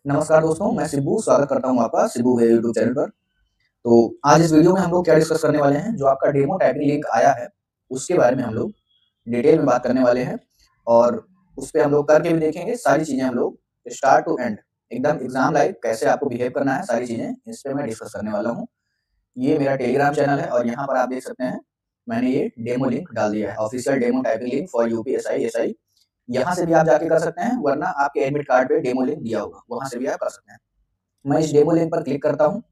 नमस्कार दोस्तों, मैं सिब्बू स्वागत करता हूँ आपका सिब्बू वे यूट्यूब चैनल पर। तो आज इस वीडियो में हम लोग क्या डिस्कस करने वाले हैं, जो आपका डेमो टाइपिंग लिंक आया है, उसके बारे में हम लोग डिटेल में बात करने वाले हैं और उसपे हम लोग करके भी देखेंगे। सारी चीज़ें हम लोग स्टार्ट टू एंड एकदम एग्ज़ाम लाइक कैसे आपको बिहेव करना है, सारी चीज़ें इस पे मैं डिस्कस करने वाला हूँ। ये मेरा टेलीग्राम चैनल है और यहाँ पर आप देख सकते हैं, मैंने ये डेमो लिंक डाल दिया है, official demo typing link for UPSI, SI. यहाँ से भी आप जाके कर सकते हैं, वरना आपके एडमिट कार्ड पे डेमो लिंक दिया होगा, वहाँ से भी आप कर सकते हैं। मैं इस डेमो लिंक पर क्लिक करता हूँ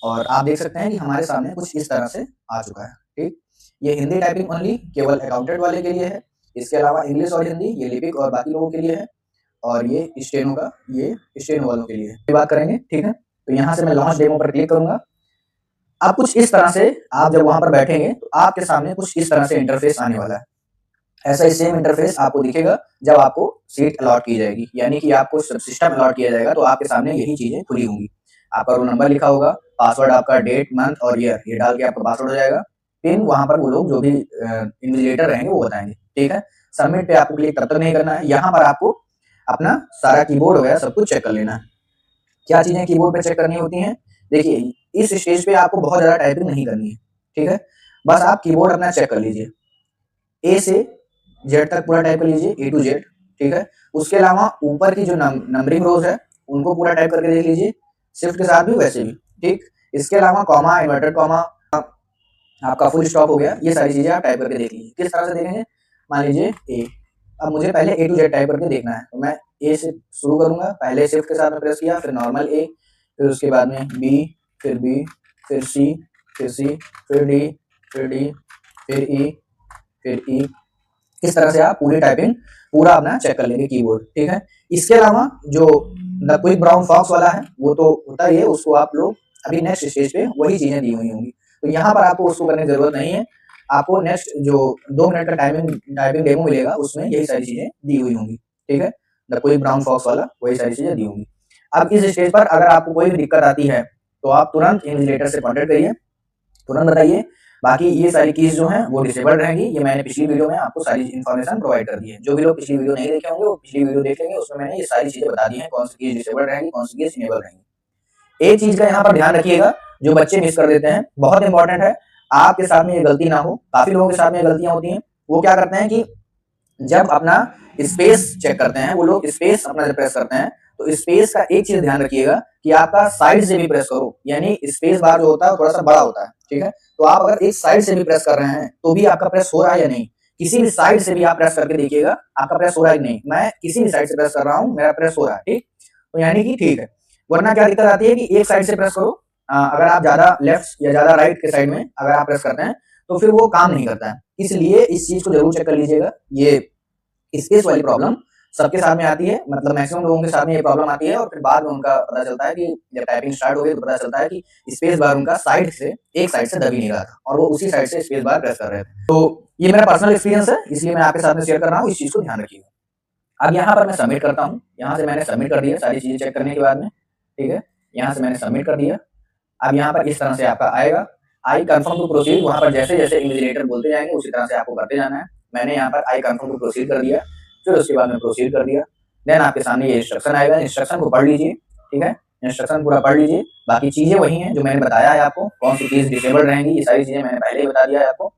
और आप देख सकते हैं कि हमारे सामने कुछ इस तरह से आ चुका है, ठीक? ये हिंदी टाइपिंग ओनली केवल अकाउंटेंट वाले के लिए है। इसके अलावा इंग्लिश और हिंदी ये लिपिक और बाकी लोगों के लिए है और ये स्टेनो का ये स्टेनो वालों के लिए है। ये बात करेंगे, ठीक है? तो यहाँ से मैं लॉन्च डेमो पर क्लिक करूँगा। अब कुछ इस तरह से आप जब वहाँ पर बैठेंगे तो आपके सामने कुछ इस तरह से इंटरफेस आने वाला है। ऐसा ही सेम इंटरफेस आपको दिखेगा जब आपको सीट अलॉट की जाएगी, यानी कि आपको सिस्टम अलॉट किया जाएगा तो आपके सामने यही चीज़ें खुली होंगी। आपका रोल नंबर लिखा होगा, पासवर्ड आपका डेट, मंथ और ईयर ये डाल के आपका पासवर्ड हो जाएगा। पिन वहाँ पर वो लोग जो भी इन्विजिलेटर रहेंगे वो बताएँगे, ठीक है? सबमिट पे आपको क्लिक तब तक नहीं करना है। यहाँ पर आपको अपना सारा कीबोर्ड वगैरह सब कुछ चेक कर लेना है। क्या चीज़ें कीबोर्ड पे चेक करनी होती हैं? देखिए, इस स्टेज पे आपको बहुत ज़्यादा टाइपिंग नहीं करनी है, ठीक है? बस आप कीबोर्ड अपना चेक कर लीजिए। ए से जेड तक पूरा टाइप कर लीजिए, ए टू जेड, ठीक है? उसके अलावा ऊपर की जो नंबरिंग रोज़ है, उनको पूरा टाइप करके देख लीजिए, शिफ्ट के साथ भी वैसे भी, ठीक? इसके अलावा कॉमा, इन्वर्टेड कॉमा, आपका फुल स्टॉप हो गया, ये सारी चीज़ें आप टाइप करके देख लीजिए। किस तरह से देखेंगे? मान लीजिए ए, अब मुझे पहले ए टू जेड टाइप करके देखना है, तो मैं ए से शुरू करूँगा, पहले शिफ्ट के साथ में प्रेस किया, फिर नॉर्मल ए, फिर उसके बाद में बी, फिर बी, फिर सी, फिर सी, फिर डी, फिर डी, फिर ई, फिर ई। इस तरह से आप पूरी टाइपिंग पूरा अपना चेक कर लेंगे कीबोर्ड, ठीक है? इसके अलावा जो द क्विक ब्राउन फॉक्स वाला है, वो तो होता ही है, उसको आप लोग अभी नेक्स्ट स्टेज पे वही चीज़ें दी हुई होंगी। तो यहाँ पर आपको उसको करने की ज़रूरत नहीं है। आपको नेक्स्ट जो 2 मिनट का टाइपिंग डेमो मिलेगा, उसमें यही सारी चीज़ें दी हुई होंगी, ठीक है? द क्विक ब्राउन फॉक्स वाला वही सारी चीज़ें दी होंगी। अब इस स्टेज पर अगर आपको कोई भी दिक्कत आती है, तो आप तुरंत इन्विजिलेटर से कॉन्टैक्ट करिए, तुरंत बताइए। बाकी ये सारी कीज़ जो हैं वो डिसेबल्ड रहेंगी। ये मैंने पिछली वीडियो में आपको सारी इन्फॉर्मेशन प्रोवाइड कर दी है। जो भी लोग पिछली वीडियो नहीं देखे होंगे वो पिछली वीडियो देख लेंगे, उसमें मैंने ये सारी चीज़ें बता दी हैं, कौन सी कीज़ डिसेबल्ड रहेंगी, कौन सी कीज़ इनेबल रहेंगी। एक चीज़ का यहाँ पर ध्यान रखिएगा, जो बच्चे मिस कर देते हैं, बहुत इंपॉर्टेंट है, आपके साथ में ये गलती ना हो। काफ़ी लोगों के साथ में गलतियाँ होती हैं। वो क्या करते हैं कि जब अपना स्पेस चेक करते हैं, वो लोग स्पेस अपना जब प्रेस करते हैं, तो स्पेस का एक चीज़ ध्यान रखिएगा कि आपका साइड से भी प्रेस करो, यानी स्पेस बार जो होता है वो थोड़ा-सा बड़ा होता है, ठीक है? तो आप अगर एक साइड से भी प्रेस कर रहे हैं, तो भी आपका प्रेस हो रहा है या नहीं? किसी भी साइड से भी आप प्रेस करके देखिएगा, आपका प्रेस हो रहा है कि नहीं? मैं किसी भी साइड से प्रेस कर रहा हूँ, मेरा प्रेस हो रहा है, ठीक? तो यानी कि ठीक है। वरना क्या दिक्कत आती है कि एक साइड से प्रेस करो, अगर आप ज़्यादा लेफ्ट या ज़्यादा राइट के साइड में अगर आप प्रेस करते हैं, तो फिर वो काम नहीं करता है। इसलिए इस चीज़ को ज़रूर चेक कर लीजिएगा। ये स्पेस वाली प्रॉब्लम सबके साथ में आती है, मतलब मैक्सिमम लोगों के साथ में ये प्रॉब्लम आती है और फिर बाद में उनका पता चलता है कि जब टाइपिंग स्टार्ट हो गई तो पता चलता है कि स्पेस बार उनका साइड से एक साइड से दब ही नहीं रहा था और वो उसी साइड से स्पेस बार प्रेस कर रहे थे। तो ये मेरा पर्सनल एक्सपीरियंस है, इसलिए मैं आपके साथ में शेयर कर रहा हूँ, इस चीज़ को ध्यान रखिएगा। अब यहाँ पर मैं सबमिट करता हूँ, यहाँ से मैंने सबमिट कर दिया सारी चीज़ें चेक करने के बाद में, ठीक है? यहाँ से मैंने सबमिट कर दिया। अब यहाँ पर इस तरह से आपका आएगा, आई कन्फर्म टू प्रोसीड, वहाँ पर जैसे-जैसे इन्विजिलेटर बोलते जाएँगे उसी तरह से आपको करते जाना है। मैंने यहाँ पर आई कन्फर्म टू प्रोसीड कर दिया, फिर उसके बाद में प्रोसीड कर दिया। देन आपके सामने ये इंस्ट्रक्शन आएगा, इंस्ट्रक्शन को पढ़ लीजिए, ठीक है? इंस्ट्रक्शन पूरा पढ़ लीजिए, बाकी चीज़ें वही हैं जो मैंने बताया है आपको, कौन सी चीज़ डिसेबल रहेंगी, ये सारी चीज़ें मैंने पहले ही बता दिया है आपको।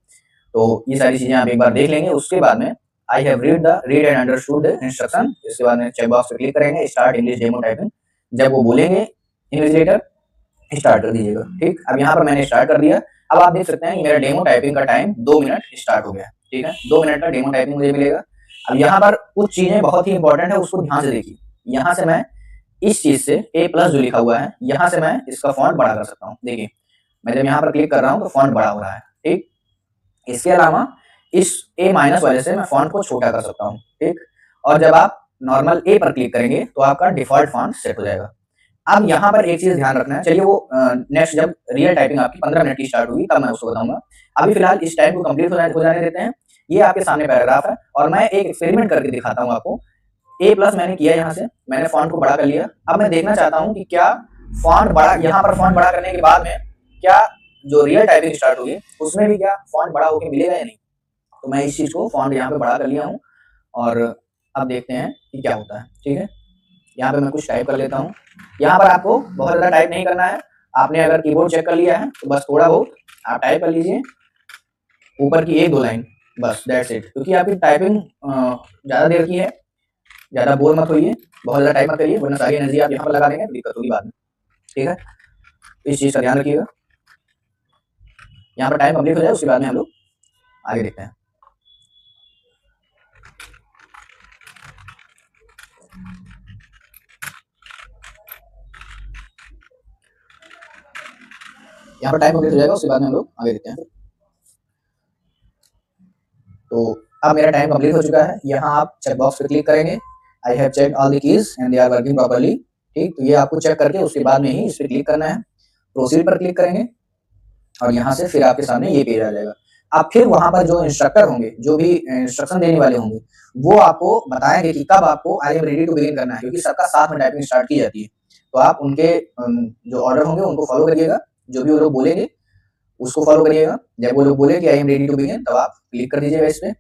तो ये सारी चीज़ें आप एक बार देख लेंगे, उसके बाद में I have read and understood the instruction, इसके बाद में चेक बॉक्स पे क्लिक करेंगे, स्टार्ट इंग्लिश डेमो टाइपिंग। जब वो बोलेंगे इन्विजिलेटर, स्टार्ट कर दीजिएगा, ठीक? अब यहाँ पर मैंने स्टार्ट कर दिया। अब आप देख सकते हैं कि मेरा डेमो टाइपिंग का टाइम 2 मिनट स्टार्ट हो गया, ठीक है? 2 मिनट का डेमो टाइपिंग मुझे मिलेगा। अब यहाँ पर कुछ चीज़ें बहुत ही इंपॉर्टेंट है, उसको ध्यान से देखिए। यहाँ से मैं इस चीज़ से ए प्लस जो लिखा हुआ है, यहाँ से मैं इसका फ़ॉन्ट बड़ा कर सकता हूँ। देखिए, मैं जब यहाँ पर क्लिक कर रहा हूँ तो फ़ॉन्ट बड़ा हो रहा है, ठीक? इसके अलावा इस ए माइनस वाले से मैं फ़ॉन्ट को छोटा कर सकता हूँ, ठीक? और जब आप नॉर्मल ए पर क्लिक करेंगे तो आपका डिफ़ॉल्ट फ़ॉन्ट सेट हो जाएगा। अब यहाँ पर एक चीज़ ध्यान रखना है, चलिए वो नेक्स्ट जब रियल टाइपिंग आपकी 15 मिनट की स्टार्ट होगी तब मैं उसको बताऊँगा। अभी फिलहाल इस टाइम को कंप्लीट हो जाने देते हैं। ये आपके सामने पैराग्राफ है और मैं एक एक्सपेरिमेंट करके दिखाता हूँ आपको। ए प्लस मैंने किया यहाँ से, मैंने फ़ॉन्ट को बड़ा कर लिया। अब मैं देखना चाहता हूँ कि क्या फ़ॉन्ट बड़ा यहाँ पर फ़ॉन्ट बड़ा करने के बाद में क्या जो रियल टाइपिंग स्टार्ट होगी उसमें भी क्या फ़ॉन्ट बड़ा होके मिलेगा या नहीं? तो मैं इस चीज़ को फ़ॉन्ट यहाँ पे बड़ा कर लिया हूँ और अब देखते हैं कि क्या होता है, ठीक है? यहाँ पे मैं कुछ टाइप कर लेता हूँ। यहाँ पर आपको बहुत ज़्यादा टाइप नहीं करना है। आपने अगर कीबोर्ड चेक कर लिया है तो बस थोड़ा बहुत आप टाइप कर लीजिए, ऊपर की 1-2 लाइन, बस दैट्स इट। क्योंकि आपकी टाइपिंग ज़्यादा देर की है, ज़्यादा बोर मत होइए, बहुत ज़्यादा टाइप मत करिए, वरना सारी एनर्जी आप यहाँ पर लगा देंगे तो दिक्कत होगी बाद में, ठीक है? इस चीज़ का ध्यान रखिएगा। यहाँ पर टाइम कंप्लीट हो जाए उसके बाद में हम लोग आगे देखते हैं। यहाँ पर टाइम कंप्लीट हो जाएगा उसके बाद में हम लोग आगे देखते हैं। तो अब मेरा टाइम कंप्लीट हो चुका है। यहाँ आप चेक बॉक्स पे क्लिक करेंगे, I have checked all the keys and they are working properly, ठीक? तो ये आपको चेक करके उसके बाद में ही इस पे क्लिक करना है। प्रोसीड पर क्लिक करेंगे और यहाँ से फिर आपके सामने ये पेज आ जाएगा। अब फिर वहाँ पर जो इंस्ट्रक्टर होंगे, जो भी इंस्ट्रक्शन देने वाले होंगे, वो आपको बताएंगे कि कब आपको I am ready to begin करना है, क्योंकि सबका साथ में टाइपिंग स्टार्ट की जाती है। तो आप उनके जो ऑर्डर होंगे उनको फॉलो करिएगा, जो भी वो लोग बोलेंगे उसको फॉलो करिएगा। जब वो लोग बोले कि I am ready to begin, तब आप क्लिक कर दीजिएगा इस पे,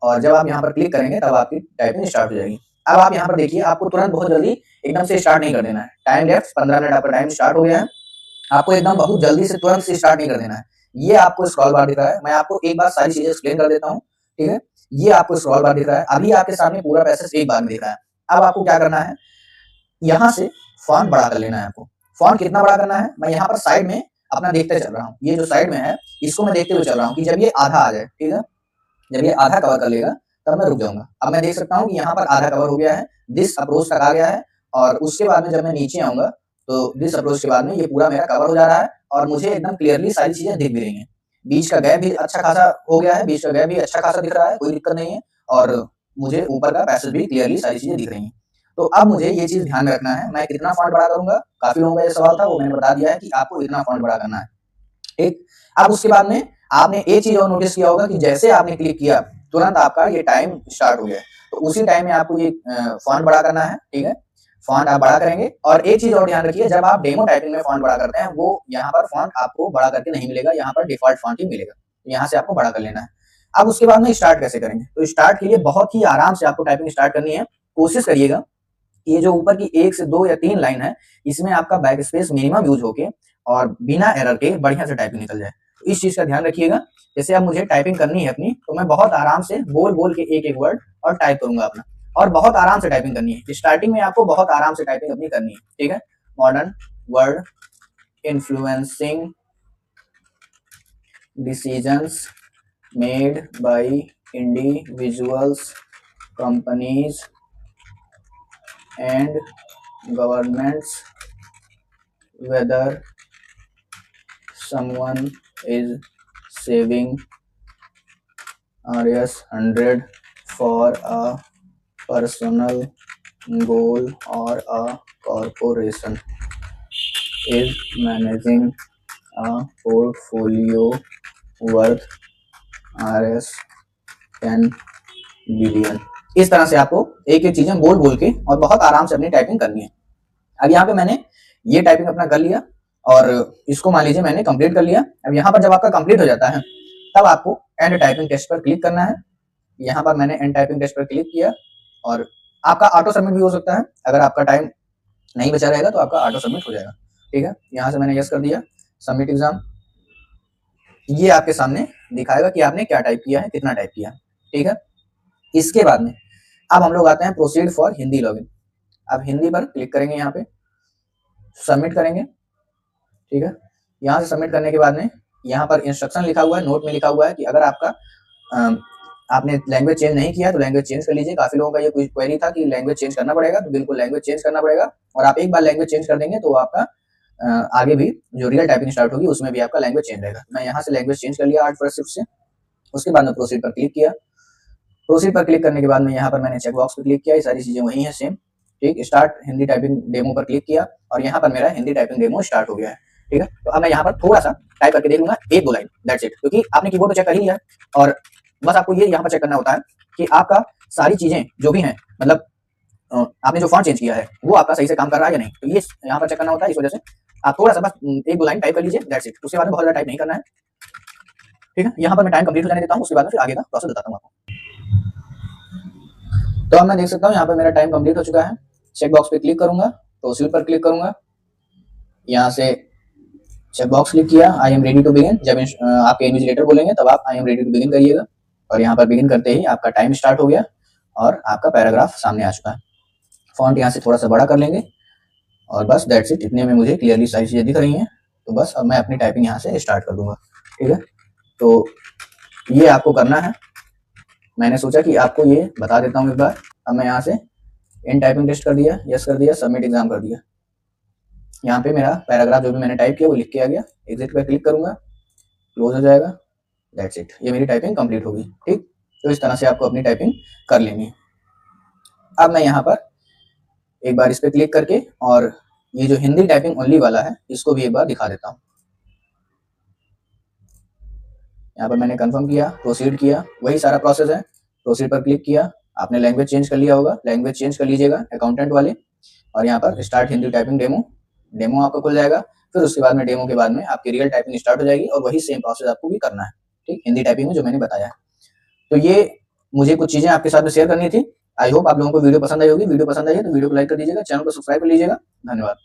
और जब आप यहाँ पर क्लिक करेंगे तब आपकी टाइपिंग स्टार्ट हो जाएगी। अब आप यहाँ पर देखिए, आपको तुरंत बहुत जल्दी एकदम से स्टार्ट नहीं कर देना है। टाइम लेफ्ट 15 मिनट आपका टाइम स्टार्ट हो गया है। आपको एकदम बहुत जल्दी से तुरंत से स्टार्ट नहीं कर देना है। ये आपको स्क्रॉल बार दिख रहा है, मैं आपको एक बार सारी चीजें एक्सप्लेन कर देता हूँ, ठीक है? ये आपको स्क्रॉल बार दिख रहा है, अभी आपके सामने पूरा पैसेज एक बार में दिख रहा है। अब आपको क्या करना है, यहाँ से फॉन्ट बड़ा कर लेना है आपको। फॉन्ट कितना बड़ा करना है, मैं यहाँ पर साइड में अपना देखते चल रहा हूँ। ये जो साइड में है इसको मैं देखते हुए चल रहा हूँ कि जब ये आधा आ जाए, ठीक है? जब ये आधा कवर कर लेगा तब मैं रुक जाऊंगा। अब मैं देख सकता हूँ कि यहाँ पर आधा कवर हो गया है, दिस अप्रोच तक आ गया है, और उसके बाद में जब मैं नीचे आऊंगा तो दिस अप्रोच के बाद में ये पूरा मेरा कवर हो जा रहा है और मुझे एकदम क्लियरली सारी चीजें दिख भी रही हैं। बीच का गैप भी अच्छा खासा हो गया है, बीच का गैप भी अच्छा खासा दिख रहा है, कोई दिक्कत नहीं है, और मुझे ऊपर का पैसेज भी क्लियरली सारी चीजें दिख रही हैं। तो अब मुझे ये चीज ध्यान में रखना है, मैं कितना फॉन्ट बड़ा करूंगा। काफी लोगों का ये सवाल था, वो मैंने बता दिया है कि आपको इतना फॉन्ट बड़ा करना है, ठीक? अब उसके बाद में आपने एक चीज और नोटिस किया होगा कि जैसे आपने क्लिक किया तुरंत आपका ये टाइम स्टार्ट हो गया, तो उसी टाइम में आपको ये फॉन्ट बड़ा करना है, ठीक है? फॉन्ट आप बड़ा करेंगे, और एक चीज और ध्यान रखिए, जब आप डेमो टाइपिंग में फॉन्ट बड़ा करते हैं, वो यहाँ पर फॉन्ट आपको बड़ा करके नहीं मिलेगा, यहाँ पर डिफॉल्ट फॉन्ट ही मिलेगा, यहाँ से आपको बड़ा कर लेना है। अब उसके बाद में स्टार्ट कैसे करेंगे, तो स्टार्ट के लिए बहुत ही आराम से आपको टाइपिंग स्टार्ट करनी है। कोशिश करिएगा ये जो ऊपर की 1 से 2 या 3 लाइन है, इसमें आपका बैक स्पेस मिनिमम यूज होके और बिना एरर के बढ़िया से टाइपिंग निकल जाए। तो इस चीज का ध्यान रखिएगा। जैसे अब मुझे टाइपिंग करनी है अपनी, तो मैं बहुत आराम से बोल के एक एक वर्ड और टाइप करूंगा अपना, और बहुत आराम से टाइपिंग करनी है। स्टार्टिंग में आपको बहुत आराम से टाइपिंग अपनी करनी है, ठीक है? Modern word influencing decisions made by individuals, companies and governments, whether someone is saving Rs 100 for a personal goal or a corporation is managing a portfolio worth Rs 10 billion। इस तरह से आपको एक एक चीजें बोल के और बहुत आराम से अपनी टाइपिंग करनी है। अब यहाँ पे मैंने ये टाइपिंग अपना कर लिया और इसको मान लीजिए मैंने कंप्लीट कर लिया। अब यहाँ पर जब आपका कंप्लीट हो जाता है तब आपको एंड टाइपिंग टेस्ट पर क्लिक करना है। यहाँ पर मैंने एंड टाइपिंग टेस्ट पर क्लिक किया, और आपका ऑटो सबमिट भी हो सकता है। अगर आपका टाइम नहीं बचा रहेगा तो आपका ऑटो सबमिट हो जाएगा, ठीक है? यहाँ से मैंने यस कर दिया, सबमिट एग्जाम। ये आपके सामने दिखाएगा कि आपने क्या टाइप किया है, कितना टाइप किया है, ठीक है? इसके बाद में अब हम लोग आते हैं प्रोसीड फॉर हिंदी लॉगिन। अब हिंदी पर क्लिक करेंगे, यहाँ पे सबमिट करेंगे, ठीक है? यहाँ से सबमिट करने के बाद में यहाँ पर इंस्ट्रक्शन लिखा हुआ है, नोट में लिखा हुआ है कि अगर आपका आपने लैंग्वेज चेंज नहीं किया तो लैंग्वेज चेंज कर लीजिए। काफी लोगों का ये क्वेरी था कि लैंग्वेज चेंज करना पड़ेगा, तो बिल्कुल लैंग्वेज चेंज करना पड़ेगा, और आप एक बार लैंग्वेज चेंज कर देंगे तो आपका आगे भी जो रियल टाइपिंग स्टार्ट होगी उसमें भी आपका लैंग्वेज चेंज रहेगा। मैं यहाँ से लैंग्वेज चेंज कर लिया आर्ट फर्स्ट शिफ्ट से। उसके बाद में प्रोसीड पर क्लिक किया। प्रोसीड पर क्लिक करने के बाद में यहाँ पर मैंने चेक बॉक्स पर क्लिक किया, ये सारी चीजें वही है सेम, ठीक? स्टार्ट हिंदी टाइपिंग डेमो पर क्लिक किया और यहाँ पर मेरा हिंदी टाइपिंग डेमो स्टार्ट हो गया है, ठीक है? तो अब मैं यहाँ पर थोड़ा सा टाइप करके देख लूंगा, 1-2 लाइन, दैट्स इट। क्योंकि आपने कीबोर्ड पे चेक कर ही लिया और बस आपको ये यहाँ पर चेक करना होता है कि आपका सारी चीजें जो भी हैं, मतलब आपने जो फॉन्ट चेंज किया है वो आपका सही से काम कर रहा है या नहीं, तो ये यहाँ पर चेक करना होता है। इस वजह से आप थोड़ा सा बस 1-2 लाइन टाइप कर लीजिए, दैट्स इट। उसके बाद में बहुत ज्यादा टाइप नहीं करना है, ठीक है? यहाँ पर मैं टाइम कंप्लीट हो जाने देता हूँ, उसके बाद में फिर आगे का प्रोसेस बताता हूँ आपको। तो अब मैं देख सकता हूँ यहाँ पर मेरा टाइम कंप्लीट हो चुका है। चेक बॉक्स पे क्लिक करूंगा, प्रोसीड पर क्लिक करूंगा, यहाँ से चेक बॉक्स क्लिक किया, I am ready to begin. जब आपके इन्विजिलेटर बोलेंगे तब आप I am ready to begin करिएगा, और यहाँ पर बिगिन करते ही आपका टाइम स्टार्ट हो गया और आपका पैराग्राफ सामने आ चुका है। फॉन्ट यहाँ से थोड़ा सा बड़ा कर लेंगे और बस दैट्स इट। इतने में मुझे क्लियरली सारी चीजें दिख रही हैं, तो बस अब मैं अपनी टाइपिंग यहाँ से स्टार्ट कर दूंगा। ठीक है, तो ये आपको करना है। मैंने सोचा कि आपको ये बता देता हूँ एक बार। अब मैं यहाँ से इन टाइपिंग टेस्ट कर दिया, यस कर दिया, सबमिट एग्जाम कर दिया। यहाँ पे मेरा पैराग्राफ जो भी मैंने टाइप किया वो लिख के आ गया। एग्जिट पे क्लिक करूंगा, क्लोज हो जाएगा, दैट्स इट। ये मेरी टाइपिंग कंप्लीट होगी। ठीक, तो इस तरह से आपको अपनी टाइपिंग कर लेनी है। अब मैं यहाँ पर एक बार इस पे क्लिक करके और ये जो हिंदी टाइपिंग ओनली वाला है इसको भी एक बार दिखा देता हूँ। यहाँ पर मैंने कंफर्म किया, प्रोसीड किया, वही सारा प्रोसेस है। प्रोसीड पर क्लिक किया, आपने लैंग्वेज चेंज कर लिया होगा, लैंग्वेज चेंज कर लीजिएगा अकाउंटेंट वाले, और यहाँ पर स्टार्ट हिंदी टाइपिंग डेमो आपका खुल जाएगा। फिर उसके बाद में डेमो के बाद में आपकी रियल टाइपिंग स्टार्ट हो जाएगी, और वही सेम प्रोसेस आपको भी करना है। ठीक, हिंदी टाइपिंग में जो मैंने बताया है। तो ये मुझे कुछ चीजें आपके साथ में शेयर करनी थी। आई होप आप लोगों को वीडियो पसंद आई होगी। वीडियो पसंद आई है तो वीडियो को लाइक कर दीजिएगा, चैनल को सब्सक्राइब कर लीजिएगा। धन्यवाद।